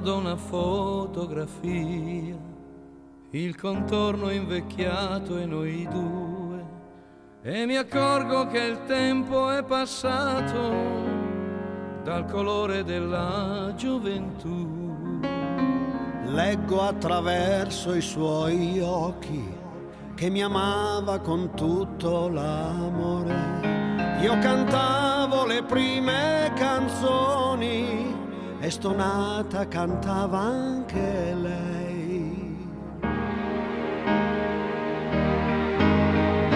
guardo una fotografia, il contorno invecchiato e noi due, e mi accorgo che il tempo è passato dal colore della gioventù. Leggo attraverso i suoi occhi che mi amava con tutto l'amore. Io cantavo le prime canzoni e stonata cantava anche lei.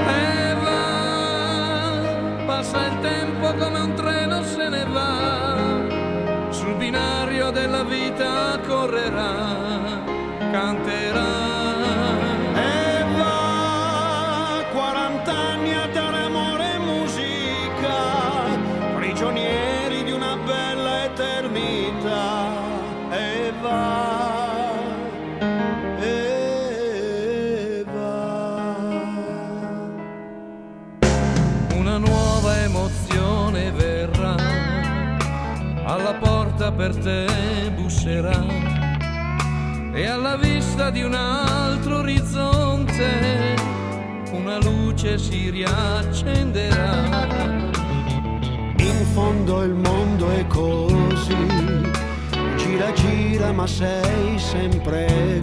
E va, passa il tempo come un treno se ne va, sul binario della vita correrà, canterà. E va, 40 anni a dare amore e musica, prigionieri di una bella eternità. E va, e va. Una nuova emozione verrà, alla porta per te busserà, e alla vista di un altro orizzonte una luce si riaccenderà. In fondo il mondo è così, gira gira ma sei sempre